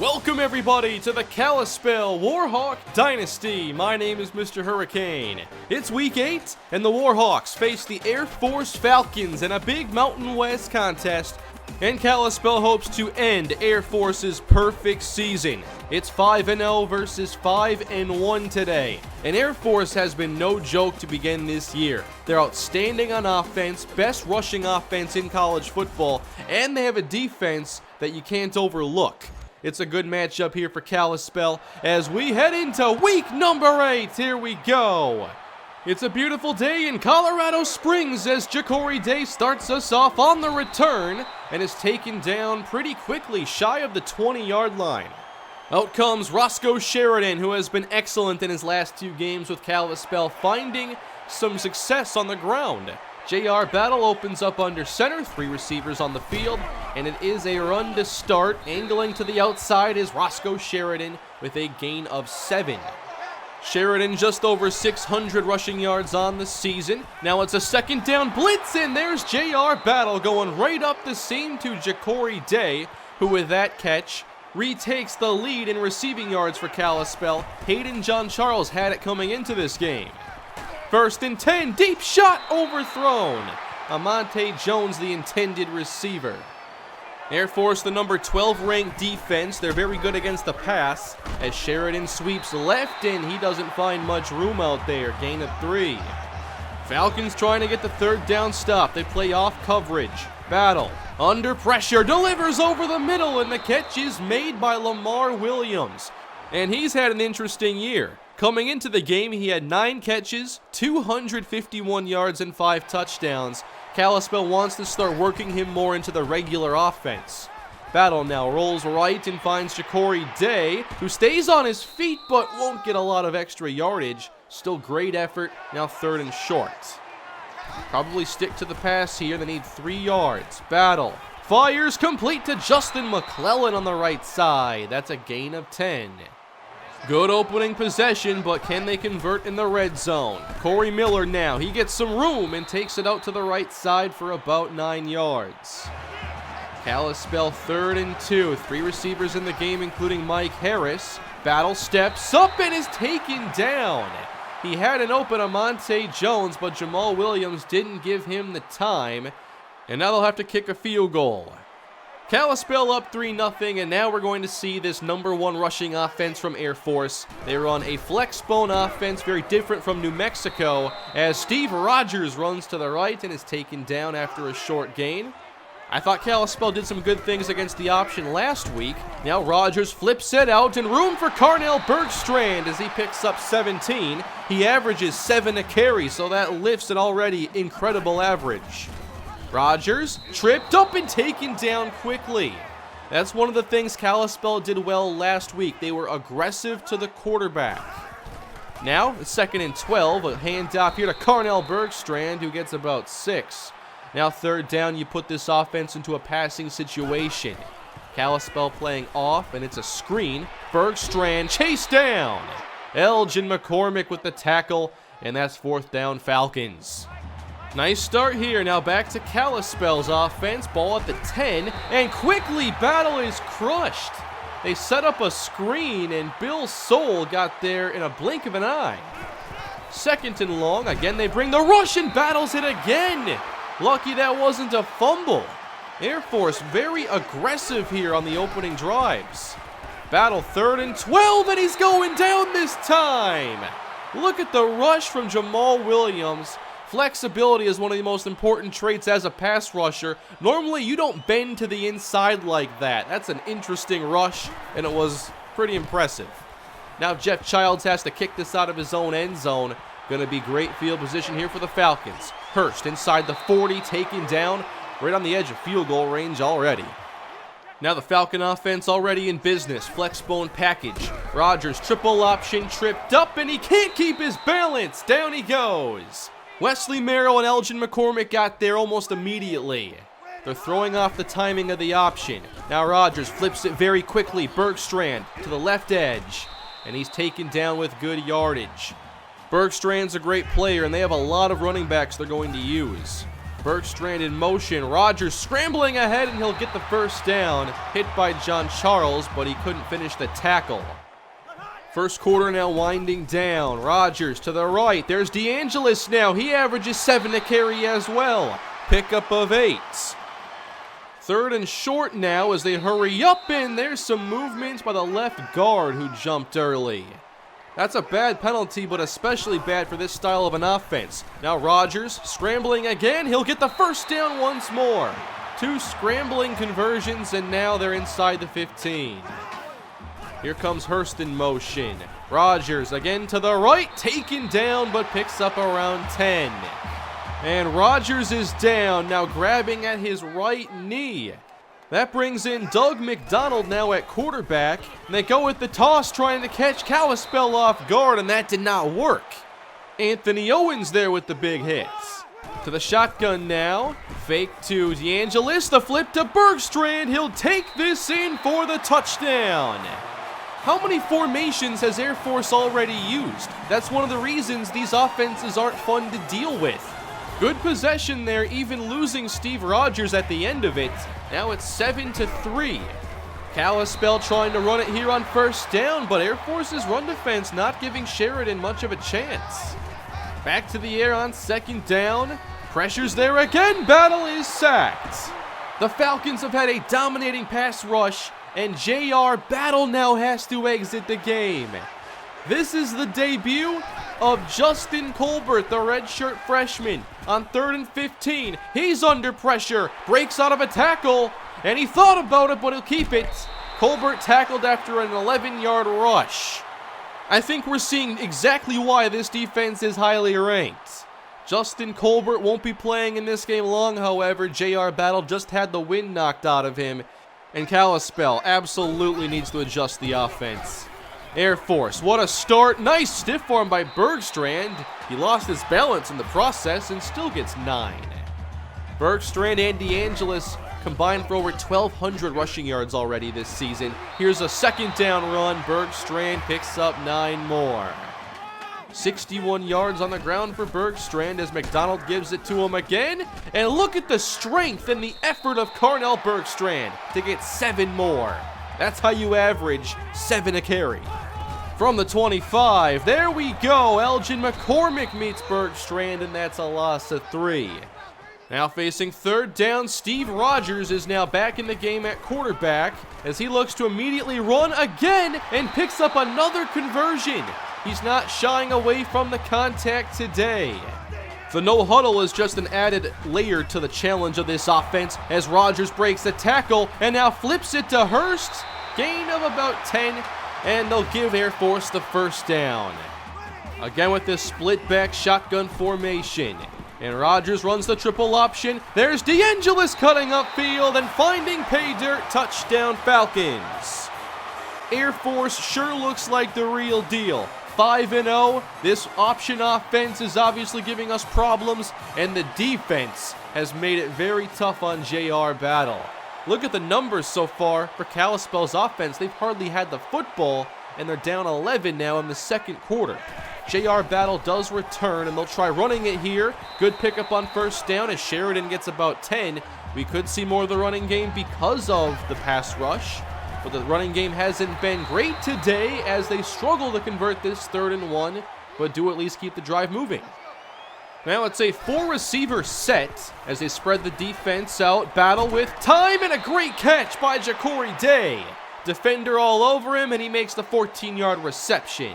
Welcome everybody to the Kalispell Warhawk Dynasty. My name is MrHurriicane. It's week 8 and the Warhawks face the Air Force Falcons in a big Mountain West contest, and Kalispell hopes to end Air Force's perfect season. It's 5-0 versus 5-1 today, and Air Force has been no joke to begin this year. They're outstanding on offense, best rushing offense in college football, and they have a defense that you can't overlook. It's a good matchup here for Kalispell as we head into week number 8. Here we go. It's a beautiful day in Colorado Springs as Ja'Cory Day starts us off on the return and is taken down pretty quickly, shy of the 20-yard line. Out comes Roscoe Sheridan, who has been excellent in his last 2 games with Kalispell, finding some success on the ground. J.R. Battle opens up under center, 3 receivers on the field, and it is a run to start. Angling to the outside is Roscoe Sheridan with a gain of 7. Sheridan just over 600 rushing yards on the season. Now it's a second down blitz, and there's J.R. Battle going right up the seam to Ja'Cory Day, who with that catch retakes the lead in receiving yards for Kalispell. Hayden John Charles had it coming into this game. 1st and 10, deep shot overthrown. Amonte Jones, the intended receiver. Air Force, the number 12 ranked defense. They're very good against the pass as Sheridan sweeps left and he doesn't find much room out there. Gain of 3. Falcons trying to get the 3rd down stop. They play off coverage. Battle under pressure, delivers over the middle, and the catch is made by Lamar Williams. And he's had an interesting year. Coming into the game, he had 9 catches, 251 yards, and 5 touchdowns. Kalispell wants to start working him more into the regular offense. Battle now rolls right and finds Ja'Cory Day, who stays on his feet but won't get a lot of extra yardage. Still great effort, now 3rd and short. Probably stick to the pass here, they need 3 yards. Battle fires complete to Justin McClellan on the right side. That's a gain of 10. Good opening possession, but can they convert in the red zone? Corey Miller now, he gets some room and takes it out to the right side for about 9 yards. Kalispell 3rd and 2, 3 receivers in the game including Mike Harris. Battle steps up and is taken down. He had an open Amonte Jones, but Jamal Williams didn't give him the time, and now they'll have to kick a field goal. Kalispell up 3-0, and now we're going to see this number 1 rushing offense from Air Force. They run a flex bone offense, very different from New Mexico, as Steve Rogers runs to the right and is taken down after a short gain. I thought Kalispell did some good things against the option last week. Now Rogers flips it out, and room for Carnell Bergstrand as he picks up 17. He averages 7 a carry, so that lifts an already incredible average. Rogers tripped up and taken down quickly. That's one of the things Kalispell did well last week. They were aggressive to the quarterback. Now, it's 2nd and 12. A handoff here to Carnell Bergstrand, who gets about 6. Now 3rd down, you put this offense into a passing situation. Kalispell playing off, and it's a screen. Bergstrand chased down. Elgin McCormick with the tackle, and that's 4th down Falcons. Nice start here. Now back to Kalispell's offense. Ball at the 10, and quickly Battle is crushed. They set up a screen, and Bill Soule got there in a blink of an eye. 2nd and long. Again, they bring the rush, and Battle's it again. Lucky that wasn't a fumble. Air Force very aggressive here on the opening drives. Battle 3rd and 12, and he's going down this time. Look at the rush from Jamal Williams. Flexibility is one of the most important traits as a pass rusher. Normally, you don't bend to the inside like that. That's an interesting rush, and it was pretty impressive. Now Jeff Childs has to kick this out of his own end zone. Going to be great field position here for the Falcons. Hurst inside the 40, taken down, right on the edge of field goal range already. Now the Falcon offense already in business. Flex bone package. Rogers triple option, tripped up, and he can't keep his balance. Down he goes. Wesley Merrill and Elgin McCormick got there almost immediately. They're throwing off the timing of the option. Now Rogers flips it very quickly. Bergstrand to the left edge, and he's taken down with good yardage. Bergstrand's a great player, and they have a lot of running backs they're going to use. Bergstrand in motion. Rogers scrambling ahead, and he'll get the first down. Hit by John Charles, but he couldn't finish the tackle. First quarter now winding down. Rogers to the right. There's DeAngelis now. He averages 7 a carry as well. Pickup of 8. Third and short now as they hurry up, and there's some movement by the left guard who jumped early. That's a bad penalty, but especially bad for this style of an offense. Now Rogers scrambling again. He'll get the first down once more. 2 scrambling conversions, and now they're inside the 15. Here comes Hurst in motion. Rogers again to the right, taken down, but picks up around 10. And Rogers is down, now grabbing at his right knee. That brings in Doug McDonald now at quarterback. And they go with the toss, trying to catch Kalispell off guard, and that did not work. Anthony Owens there with the big hits. To the shotgun now. Fake to DeAngelis, the flip to Bergstrand. He'll take this in for the touchdown. How many formations has Air Force already used? That's one of the reasons these offenses aren't fun to deal with. Good possession there, even losing Steve Rogers at the end of it. Now it's 7-3. Kalispell trying to run it here on first down, but Air Force's run defense not giving Sheridan much of a chance. Back to the air on second down. Pressure's there again. Battle is sacked. The Falcons have had a dominating pass rush, and JR Battle now has to exit the game. This is the debut of Justin Colbert, the redshirt freshman, on 3rd and 15. He's under pressure, breaks out of a tackle, and he thought about it, but he'll keep it. Colbert tackled after an 11-yard rush. I think we're seeing exactly why this defense is highly ranked. Justin Colbert won't be playing in this game long, however. JR Battle just had the wind knocked out of him, and Kalispell absolutely needs to adjust the offense. Air Force, what a start. Nice stiff arm by Bergstrand. He lost his balance in the process and still gets 9. Bergstrand and DeAngelis combined for over 1,200 rushing yards already this season. Here's a second down run. Bergstrand picks up 9 more. 61 yards on the ground for Bergstrand as McDonald gives it to him again. And look at the strength and the effort of Carnell Bergstrand to get 7 more. That's how you average 7 a carry. From the 25, there we go. Elgin McCormick meets Bergstrand, and that's a loss of 3. Now facing third down, Steve Rogers is now back in the game at quarterback as he looks to immediately run again and picks up another conversion. He's not shying away from the contact today. The no huddle is just an added layer to the challenge of this offense as Rogers breaks the tackle and now flips it to Hurst. Gain of about 10, and they'll give Air Force the first down. Again with this split back shotgun formation. And Rogers runs the triple option. There's DeAngelis cutting upfield and finding pay dirt. Touchdown Falcons. Air Force sure looks like the real deal. 5-0. This option offense is obviously giving us problems, and the defense has made it very tough on JR Battle. Look at the numbers so far for Kalispell's offense. They've hardly had the football, and they're down 11 now in the second quarter. JR Battle does return, and they'll try running it here. Good pickup on first down as Sheridan gets about 10. We could see more of the running game because of the pass rush, but the running game hasn't been great today as they struggle to convert this 3rd and 1, but do at least keep the drive moving. Now it's a 4-receiver set as they spread the defense out. Battle with time and a great catch by Ja'Cory Day. Defender all over him, and he makes the 14-yard reception.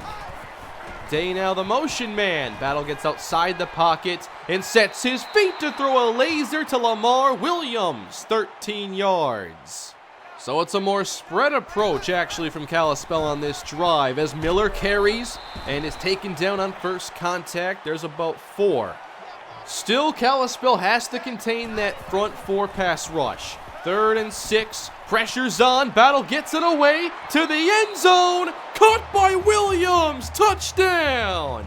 Day now the motion man. Battle gets outside the pocket and sets his feet to throw a laser to Lamar Williams, 13 yards. So it's a more spread approach actually from Kalispell on this drive as Miller carries and is taken down on first contact. There's about 4. Still, Kalispell has to contain that front 4 pass rush. 3rd and 6, pressure's on, Battle gets it away to the end zone, caught by Williams, touchdown!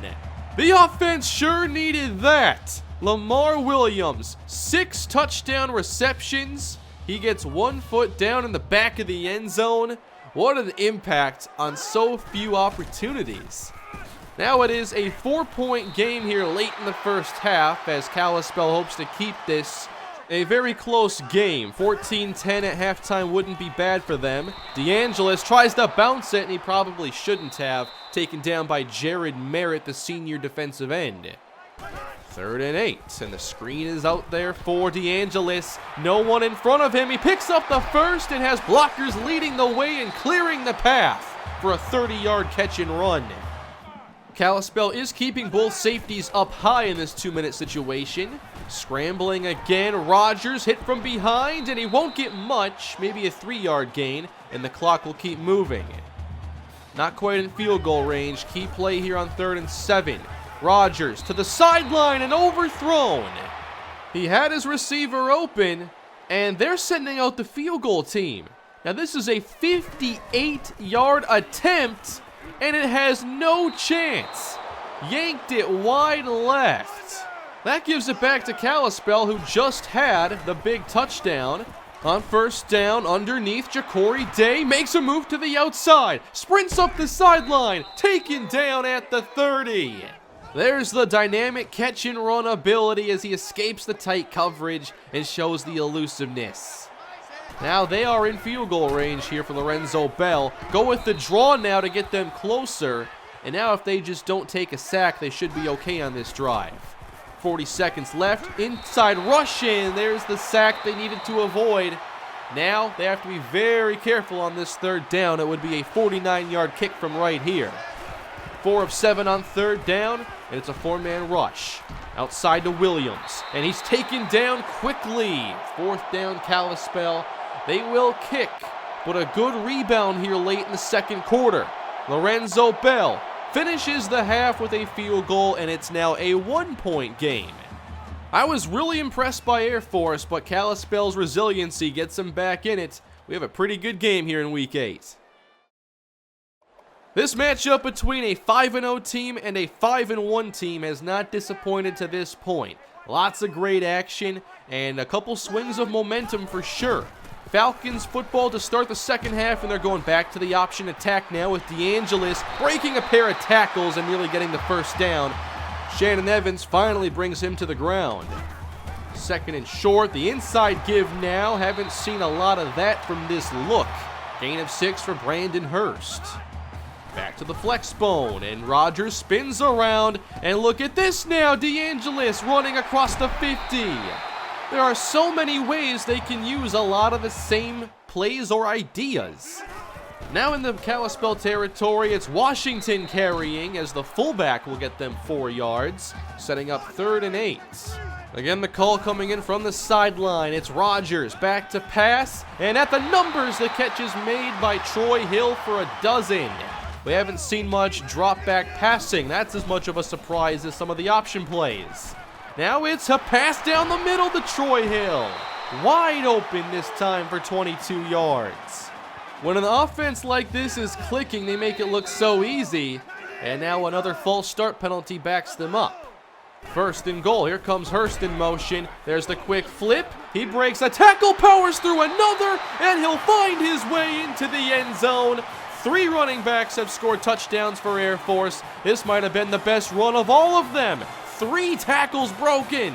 The offense sure needed that. Lamar Williams, 6 touchdown receptions. He gets 1 foot down in the back of the end zone. What an impact on so few opportunities. Now it is a 4-point game here late in the first half as Kalispell hopes to keep this a very close game. 14-10 at halftime wouldn't be bad for them. DeAngelis tries to bounce it, and he probably shouldn't have. Taken down by Jared Merritt, the senior defensive end. 3rd and 8, and the screen is out there for DeAngelis. No one in front of him. He picks up the first and has blockers leading the way and clearing the path for a 30-yard catch and run. Kalispell is keeping both safeties up high in this 2-minute situation. Scrambling again, Rogers hit from behind, and he won't get much, maybe a 3-yard gain, and the clock will keep moving. Not quite in field goal range. Key play here on 3rd and 7. Rogers to the sideline and overthrown. He had his receiver open, and they're sending out the field goal team. Now this is a 58-yard attempt, and it has no chance. Yanked it wide left. That gives it back to Kalispell, who just had the big touchdown. On 1st down, underneath, Ja'Cory Day makes a move to the outside. Sprints up the sideline, taken down at the 30. There's the dynamic catch and run ability as he escapes the tight coverage and shows the elusiveness. Now they are in field goal range here for Lorenzo Bell. Go with the draw now to get them closer. And now if they just don't take a sack, they should be okay on this drive. 40 seconds left. Inside rush in. There's the sack they needed to avoid. Now they have to be very careful on this 3rd down. It would be a 49-yard kick from right here. 4 of 7 on 3rd down, and it's a 4-man rush. Outside to Williams, and he's taken down quickly. 4th down, Kalispell. They will kick, but a good rebound here late in the 2nd quarter. Lorenzo Bell finishes the half with a field goal, and it's now a 1-point game. I was really impressed by Air Force, but Kalispell's resiliency gets them back in it. We have a pretty good game here in Week 8. This matchup between a 5-0 team and a 5-1 team has not disappointed to this point. Lots of great action and a couple swings of momentum for sure. Falcons football to start the 2nd half, and they're going back to the option attack now with DeAngelis breaking a pair of tackles and nearly getting the 1st down. Shannon Evans finally brings him to the ground. 2nd and short, the inside give now. Haven't seen a lot of that from this look. Gain of 6 for Brandon Hurst. Back to the flex bone, and Rogers spins around, and look at this now, DeAngelis running across the 50. There are so many ways they can use a lot of the same plays or ideas. Now in the Kalispell territory, it's Washington carrying as the fullback will get them 4 yards, setting up 3rd and 8. Again, the call coming in from the sideline. It's Rogers back to pass, and at the numbers, the catch is made by Troy Hill for a dozen. We haven't seen much drop-back passing. That's as much of a surprise as some of the option plays. Now it's a pass down the middle to Troy Hill. Wide open this time for 22 yards. When an offense like this is clicking, they make it look so easy. And now another false start penalty backs them up. 1st and goal. Here comes Hurst in motion. There's the quick flip. He breaks a tackle, powers through another, and he'll find his way into the end zone. 3 running backs have scored touchdowns for Air Force. This might have been the best run of all of them. 3 tackles broken.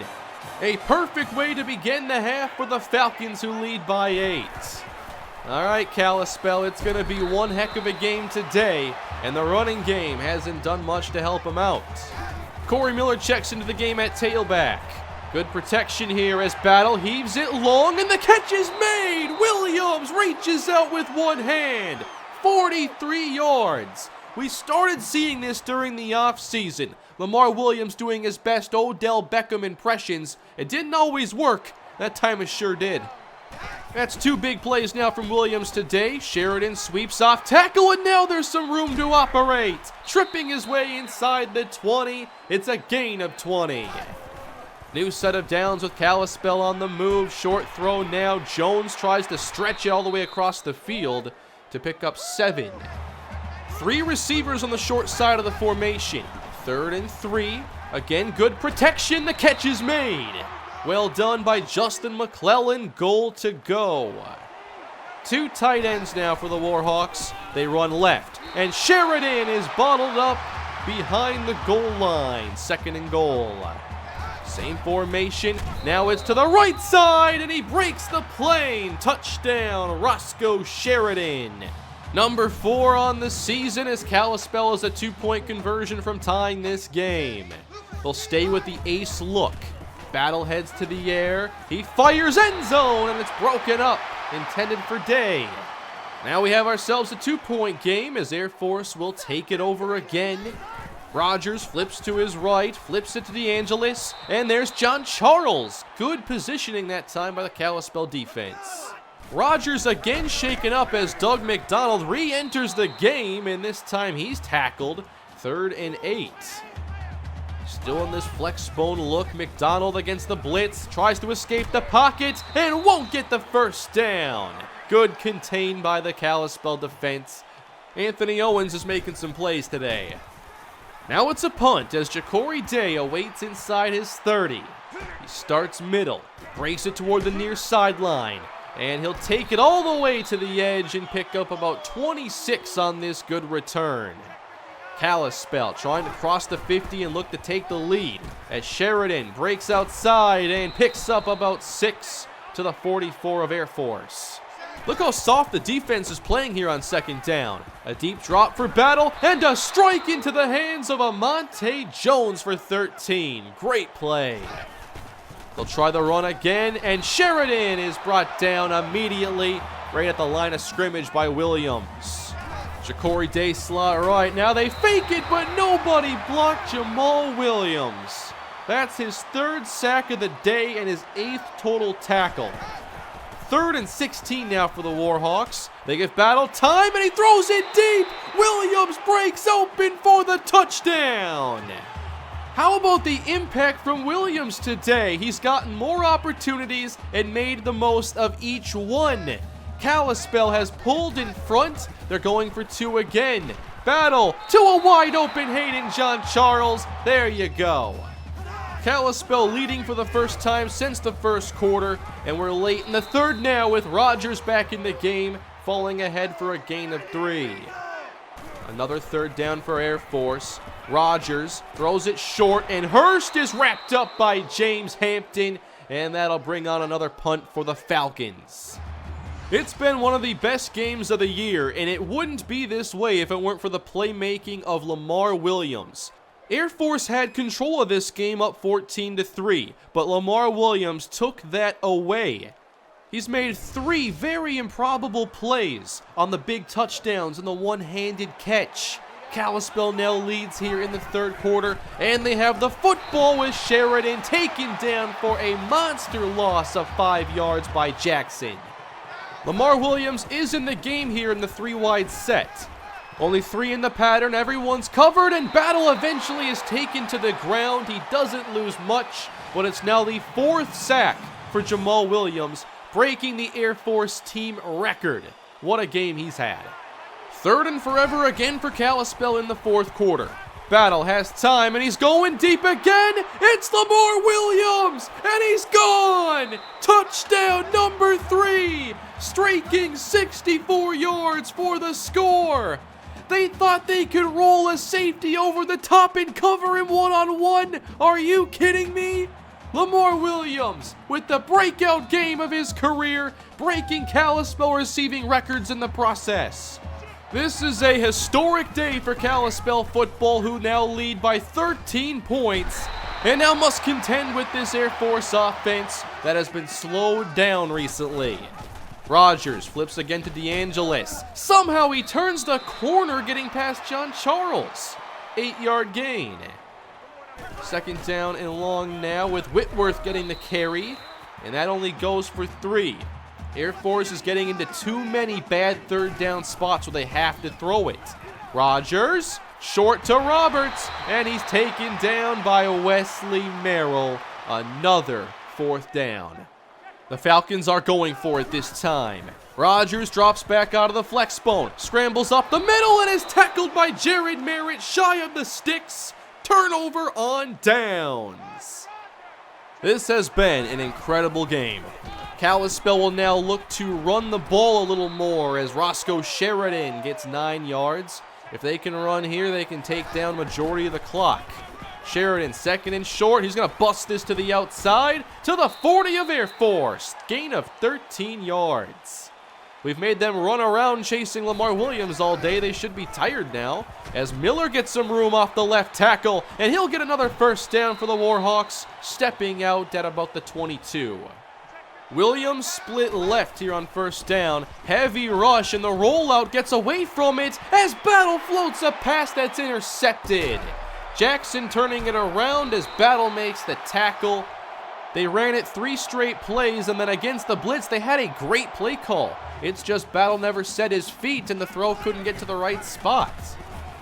A perfect way to begin the half for the Falcons, who lead by 8. All right, Kalispell, it's going to be one heck of a game today, and the running game hasn't done much to help them out. Corey Miller checks into the game at tailback. Good protection here as Battle heaves it long, and the catch is made. Williams reaches out with one hand. 43 yards. We started seeing this during the offseason. Lamar Williams doing his best Odell Beckham impressions. It didn't always work. That time it sure did. That's 2 big plays now from Williams today. Sheridan sweeps off tackle, and now there's some room to operate. Tripping his way inside the 20. It's a gain of 20. New set of downs with Kalispell on the move. Short throw now. Jones tries to stretch it all the way across the field to pick up 7. 3 receivers on the short side of the formation. 3rd and 3. Again, good protection. The catch is made. Well done by Justin McClellan. Goal to go. 2 tight ends now for the Warhawks. They run left, and Sheridan is bottled up behind the goal line. 2nd and goal. Same formation. Now it's to the right side, and he breaks the plane. Touchdown, Roscoe Sheridan. Number 4 on the season as Kalispell is a 2-point conversion from tying this game. They'll stay with the ace look. Battle heads to the air. He fires end zone, and it's broken up. Intended for Day. Now we have ourselves a 2-point game as Air Force will take it over again. Rogers flips to his right, flips it to DeAngelis, and there's John Charles. Good positioning that time by the Kalispell defense. Rogers again shaken up as Doug McDonald re-enters the game, and this time he's tackled. 3rd and 8. Still in this flex bone look, McDonald against the blitz, tries to escape the pocket, and won't get the first down. Good contained by the Kalispell defense. Anthony Owens is making some plays today. Now it's a punt as Ja'Cory Day awaits inside his 30. He starts middle, breaks it toward the near sideline, and he'll take it all the way to the edge and pick up about 26 on this good return. Kalispell trying to cross the 50 and look to take the lead as Sheridan breaks outside and picks up about 6 to the 44 of Air Force. Look how soft the defense is playing here on 2nd down. A deep drop for Battle and a strike into the hands of Amonte Jones for 13. Great play. They'll try the run again, and Sheridan is brought down immediately right at the line of scrimmage by Williams. Ja'Cory Day slot right. Now they fake it, but nobody blocked Jamal Williams. That's his 3rd sack of the day and his 8th total tackle. 3rd and 16 now for the Warhawks. They give Battle time, and he throws it deep. Williams breaks open for the touchdown. How about the impact from Williams today? He's gotten more opportunities and made the most of each one. Kalispell has pulled in front. They're going for 2 again. Battle to a wide open Hayden John Charles. There you go. Kalispell leading for the first time since the 1st quarter, and we're late in the 3rd now with Rogers back in the game, falling ahead for a gain of 3. Another 3rd down for Air Force. Rogers throws it short, and Hurst is wrapped up by James Hampton, and that'll bring on another punt for the Falcons. It's been one of the best games of the year, and it wouldn't be this way if it weren't for the playmaking of Lamar Williams. Air Force had control of this game up 14-3, but Lamar Williams took that away. He's made 3 very improbable plays on the big touchdowns and the one-handed catch. Kalispell now leads here in the 3rd quarter, and they have the football with Sheridan taken down for a monster loss of 5 yards by Jackson. Lamar Williams is in the game here in the 3-wide set. Only 3 in the pattern, everyone's covered, and Battle eventually is taken to the ground. He doesn't lose much, but it's now the 4th sack for Jamal Williams, breaking the Air Force team record. What a game he's had. 3rd and forever again for Kalispell in the 4th quarter. Battle has time, and he's going deep again. It's Lamar Williams, and he's gone. Touchdown number 3, streaking 64 yards for the score. They thought they could roll a safety over the top and cover him one-on-one. Are you kidding me? Lamar Williams with the breakout game of his career, breaking Kalispell receiving records in the process. This is a historic day for Kalispell football, who now lead by 13 points and now must contend with this Air Force offense that has been slowed down recently. Rogers flips again to DeAngelis. Somehow he turns the corner, getting past John Charles. 8-yard gain. 2nd down and long now with Whitworth getting the carry, and that only goes for 3. Air Force is getting into too many bad 3rd down spots where they have to throw it. Rogers, short to Roberts, and he's taken down by Wesley Merrill. Another 4th down. The Falcons are going for it this time. Rogers drops back out of the flex bone, scrambles up the middle, and is tackled by Jared Merritt shy of the sticks. Turnover on downs. This has been an incredible game. Kalispell will now look to run the ball a little more as Roscoe Sheridan gets 9 yards. If they can run here, they can take down majority of the clock. Sheridan, second and short. He's going to bust this to the outside to the 40 of Air Force. Gain of 13 yards. We've made them run around chasing Lamar Williams all day. They should be tired now, as Miller gets some room off the left tackle, and he'll get another first down for the Warhawks, stepping out at about the 22. Williams split left here on first down. Heavy rush, and the rollout gets away from it as Battle floats a pass that's intercepted. Jackson turning it around as Battle makes the tackle. They ran it 3 straight plays, and then against the blitz, they had a great play call. It's just Battle never set his feet, and the throw couldn't get to the right spot.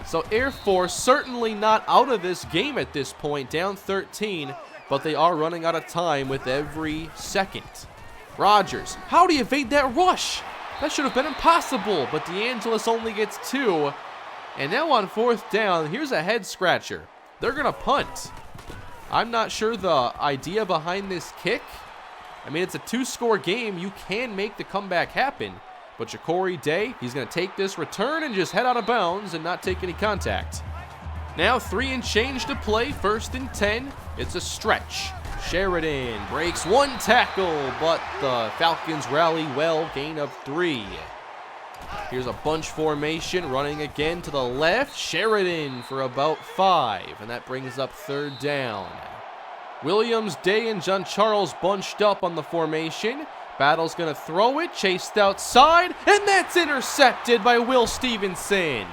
So Air Force certainly not out of this game at this point, down 13, but they are running out of time with every second. Rodgers, how do you evade that rush? That should have been impossible, but DeAngelis only gets 2. And now on fourth down, here's a head scratcher. They're going to punt. I'm not sure the idea behind this kick. I mean, it's a 2-score game. You can make the comeback happen. But Ja'Cory Day, he's going to take this return and just head out of bounds and not take any contact. Now 3 and change to play, 1st and 10. It's a stretch. Sheridan breaks 1 tackle, but the Falcons rally well, gain of 3. Here's a bunch formation, running again to the left. Sheridan for about 5, and that brings up 3rd down. Williams, Day, and John Charles bunched up on the formation. Battle's going to throw it, chased outside, and that's intercepted by Will Stevenson.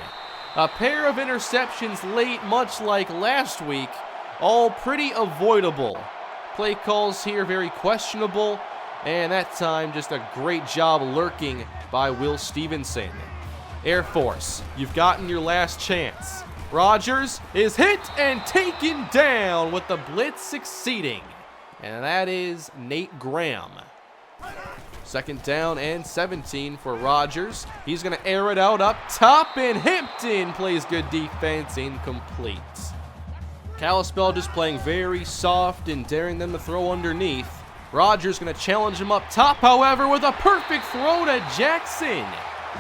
A pair of interceptions late, much like last week, all pretty avoidable. Play calls here very questionable, and that time just a great job lurking by Will Stevenson. Air Force, you've gotten your last chance. Rodgers is hit and taken down with the blitz succeeding, and that is Nate Graham. 2nd down and 17 for Rodgers. He's going to air it out up top, and Hampton plays good defense, incomplete. Kalispell just playing very soft and daring them to throw underneath. Rodgers going to challenge him up top, however, with a perfect throw to Jackson.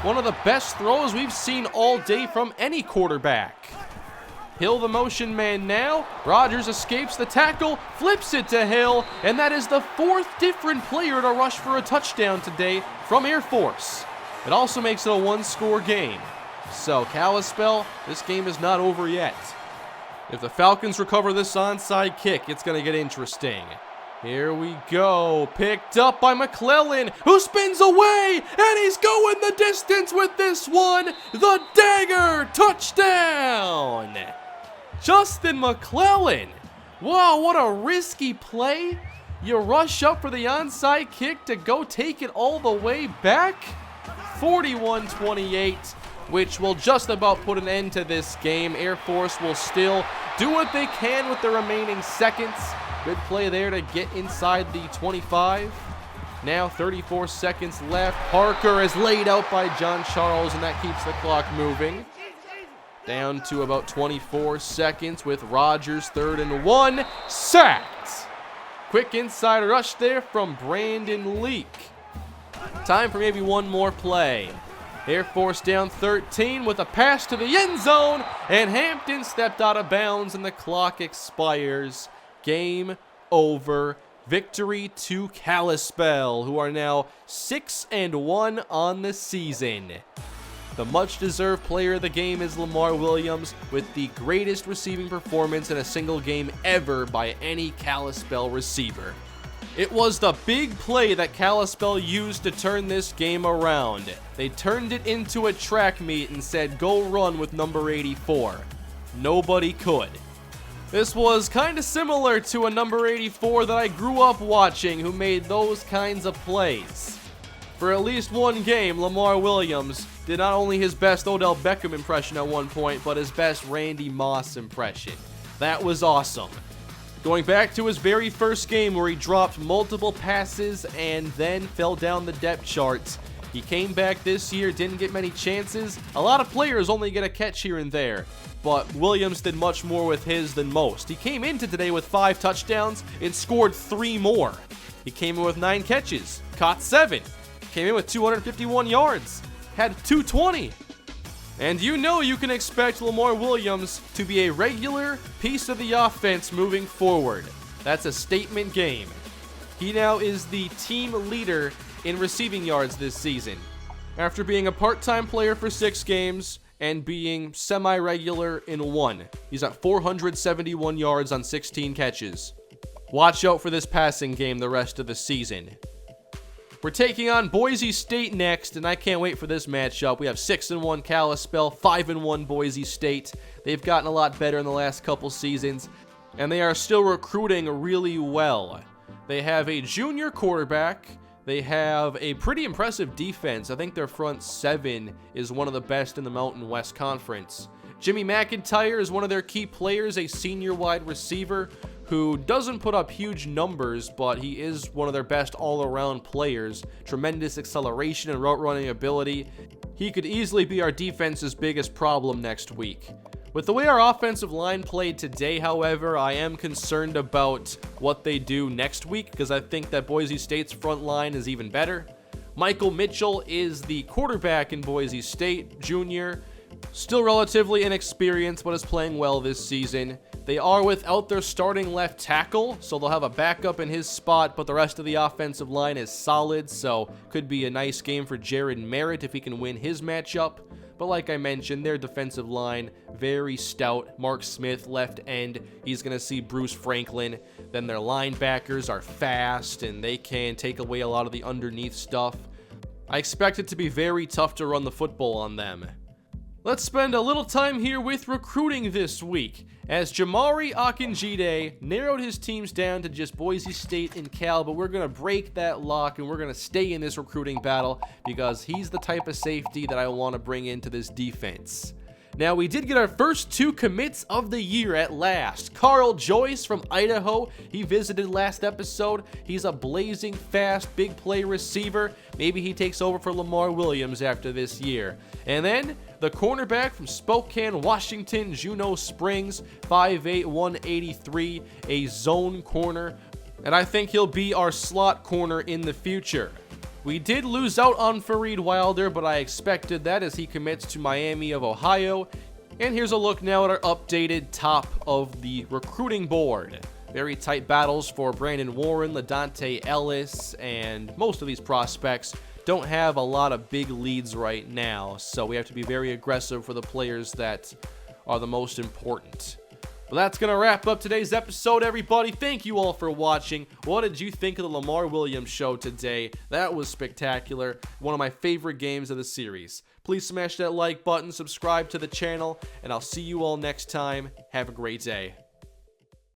One of the best throws we've seen all day from any quarterback. Hill the motion man now. Rodgers escapes the tackle, flips it to Hill, and that is the 4th different player to rush for a touchdown today from Air Force. It also makes it a 1-score game. So Kalispell, this game is not over yet. If the Falcons recover this onside kick, it's going to get interesting. Here we go. Picked up by McClellan, who spins away, and he's going the distance with this one. The dagger touchdown. Justin McClellan. Wow, what a risky play. You rush up for the onside kick to go take it all the way back. 41-28, which will just about put an end to this game. Air Force will still do what they can with the remaining seconds. Good play there to get inside the 25. Now 34 seconds left. Parker is laid out by John Charles, and that keeps the clock moving. Down to about 24 seconds with Rodgers, 3rd and 1. Sacked. Quick inside rush there from Brandon Leak. Time for maybe one more play. Air Force down 13 with a pass to the end zone, and Hampton stepped out of bounds, and the clock expires. Game over. Victory to Kalispell, who are now 6-1 on the season. The much-deserved player of the game is Lamar Williams, with the greatest receiving performance in a single game ever by any Kalispell receiver. It was the big play that Kalispell used to turn this game around. They turned it into a track meet and said, "Go run with number 84." Nobody could. This was kind of similar to a number 84 that I grew up watching who made those kinds of plays. For at least one game, Lamar Williams did not only his best Odell Beckham impression at one point, but his best Randy Moss impression. That was awesome. Going back to his very first game where he dropped multiple passes and then fell down the depth charts. He came back this year, didn't get many chances. A lot of players only get a catch here and there, but Williams did much more with his than most. He came into today with 5 touchdowns and scored 3 more. He came in with 9 catches, caught 7. Came in with 251 yards, had 220. And you know you can expect Lamar Williams to be a regular piece of the offense moving forward. That's a statement game. He now is the team leader in receiving yards this season, after being a part-time player for 6 games and being semi-regular in 1. He's at 471 yards on 16 catches. Watch out for this passing game the rest of the season. We're taking on Boise State next, and I can't wait for this matchup. We have 6-1 Kalispell, 5-1 Boise State. They've gotten a lot better in the last couple seasons, and they are still recruiting really well. They have a junior quarterback. They have a pretty impressive defense. I think their front 7 is one of the best in the Mountain West Conference. Jimmy McIntyre is one of their key players, a senior wide receiver who doesn't put up huge numbers, but he is one of their best all-around players. Tremendous acceleration and route running ability. He could easily be our defense's biggest problem next week. With the way our offensive line played today, however, I am concerned about what they do next week, because I think that Boise State's front line is even better. Michael Mitchell is the quarterback in Boise State, junior. Still relatively inexperienced, but is playing well this season. They are without their starting left tackle, so they'll have a backup in his spot, but the rest of the offensive line is solid, so could be a nice game for Jared Merritt if he can win his matchup. But like I mentioned, their defensive line, very stout. Mark Smith, left end. He's going to see Bruce Franklin. Then their linebackers are fast, and they can take away a lot of the underneath stuff. I expect it to be very tough to run the football on them. Let's spend a little time here with recruiting this week, as Jamari Akinjide narrowed his teams down to just Boise State and Cal, but we're going to break that lock and we're going to stay in this recruiting battle because he's the type of safety that I want to bring into this defense. Now, we did get our first 2 commits of the year at last. Carl Joyce from Idaho, he visited last episode. He's a blazing fast, big play receiver. Maybe he takes over for Lamar Williams after this year. And then the cornerback from Spokane, Washington, Juneau Springs, 5'8", 183, a zone corner. And I think he'll be our slot corner in the future. We did lose out on Fareed Wilder, but I expected that as he commits to Miami of Ohio. And here's a look now at our updated top of the recruiting board. Very tight battles for Brandon Warren, LaDante Ellis, and most of these prospects don't have a lot of big leads right now, so we have to be very aggressive for the players that are the most important. Well, that's going to wrap up today's episode, everybody. Thank you all for watching. What did you think of the Lamar Williams show today? That was spectacular. One of my favorite games of the series. Please smash that like button, subscribe to the channel, and I'll see you all next time. Have a great day.